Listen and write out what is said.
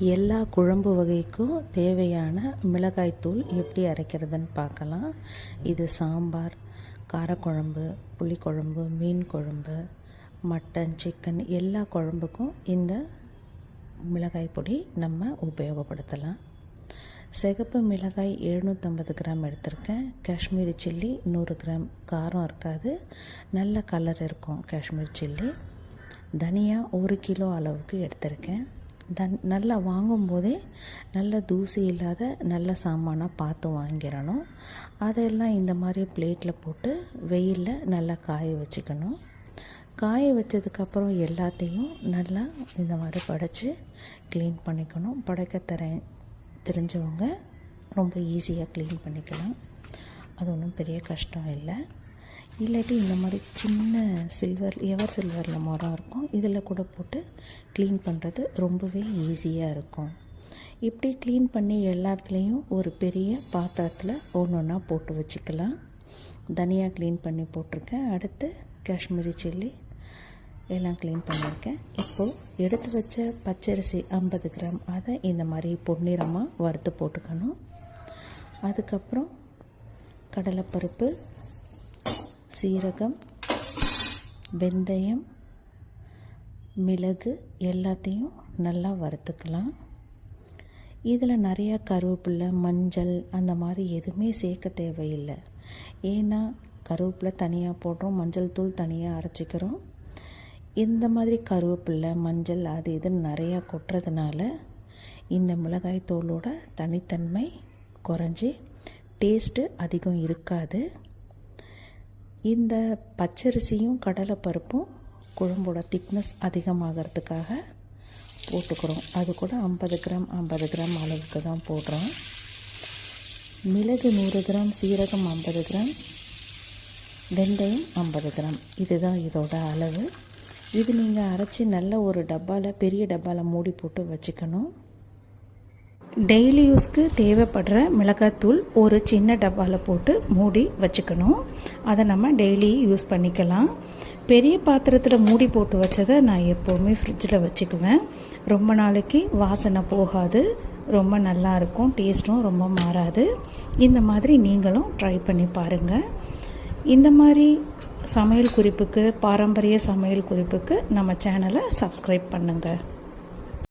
எல்லா குழம்பு வகைக்கும் தேவையான மிளகாய்த்தூள் எப்படி அரைக்கிறதுன்னு பார்க்கலாம். இது சாம்பார், காரக்குழம்பு, புளிக்குழம்பு, மீன் குழம்பு, மட்டன், சிக்கன் எல்லா குழம்புக்கும் இந்த மிளகாய் பொடி நம்ம உபயோகப்படுத்தலாம். சிகப்பு மிளகாய் 750 கிராம் எடுத்திருக்கேன். Kashmiri chilli 100 gram. காரம் இருக்காது, நல்ல கலர் இருக்கும் காஷ்மீரி சில்லி. தனியா 1 கிலோ அளவுக்கு எடுத்திருக்கேன். நல்லா வாங்கும்போதே நல்ல தூசி இல்லாத நல்ல சாமானாக பார்த்து வாங்கிடணும். அதெல்லாம் இந்த மாதிரி பிளேட்டில் போட்டு வெயிலில் நல்லா காய வச்சுக்கணும். காய வச்சதுக்கப்புறம் எல்லாத்தையும் நல்லா இந்த மாதிரி படைச்சி க்ளீன் பண்ணிக்கணும். தெரிஞ்சவங்க ரொம்ப ஈஸியாக க்ளீன் பண்ணிக்கலாம். அது ஒன்றும் பெரிய கஷ்டம் இல்லை. இல்லாட்டி இந்த மாதிரி சின்ன எவர் சில்வரில் மரம் இருக்கும், இதில் கூட போட்டு க்ளீன் பண்ணுறது ரொம்பவே ஈஸியாக இருக்கும். இப்படி க்ளீன் பண்ணி எல்லாத்துலேயும் ஒரு பெரிய பாத்திரத்தில் ஒன்றா போட்டு வச்சுக்கலாம். தனியாக க்ளீன் பண்ணி போட்டிருக்கேன். அடுத்து காஷ்மீரி சில்லி எல்லாம் க்ளீன் பண்ணியிருக்கேன். இப்போது எடுத்து வச்ச பச்சரிசி 50 கிராம், அதை இந்த மாதிரி பொன்னிறமாக வறுத்து போட்டுக்கணும். அதுக்கப்புறம் கடலைப்பருப்பு, சீரகம், வெந்தயம், மிளகு எல்லாத்தையும் நல்லா வறுத்துக்கலாம். இதில் நிறையா கருவேப்பிலை, மஞ்சள் அந்த மாதிரி எதுவுமே சேர்க்க தேவையில்லை. ஏன்னா கருவேப்பிலை தனியாக போடுறோம், மஞ்சள் தூள் தனியாக அரைச்சிக்கிறோம். இந்த மாதிரி கருவேப்பிலை, மஞ்சள் அது இதுன்னு நிறையா கொட்டுறதுனால இந்த மிளகாய் தூளோட தனித்தன்மை குறைஞ்சி டேஸ்ட்டு அதிகம் இருக்காது. இந்த பச்சரிசியும் கடலைப்பருப்பும் குழம்போட திக்னஸ் அதிகமாகிறதுக்காக போட்டுக்கிறோம். அது கூட 50 கிராம் அளவுக்கு தான் போடுறோம். மிளகு 100 கிராம், சீரகம் 50 கிராம், வெந்தயம் 50 கிராம், இதுதான் இதோட அளவு. இது நீங்கள் அரைச்சி நல்ல ஒரு டப்பாவில், பெரிய டப்பாவில் மூடி போட்டு வச்சுக்கணும். டெய்லி யூஸ்க்கு தேவைப்படுற மிளகாத்தூள் ஒரு சின்ன டப்பாவில் போட்டு மூடி வச்சுக்கணும். அதை நம்ம டெய்லி யூஸ் பண்ணிக்கலாம். பெரிய பாத்திரத்தில் மூடி போட்டு வச்சதை நான் எப்போவுமே ஃப்ரிட்ஜில் வச்சுக்குவேன். ரொம்ப நாளைக்கு வாசனை போகாது, ரொம்ப நல்லாயிருக்கும், டேஸ்ட்டும் ரொம்ப மாறாது. இந்த மாதிரி நீங்களும் ட்ரை பண்ணி பாருங்கள். இந்த மாதிரி சமையல் குறிப்புக்கு, பாரம்பரிய சமையல் குறிப்புக்கு நம்ம சேனலை சப்ஸ்கிரைப் பண்ணுங்கள்.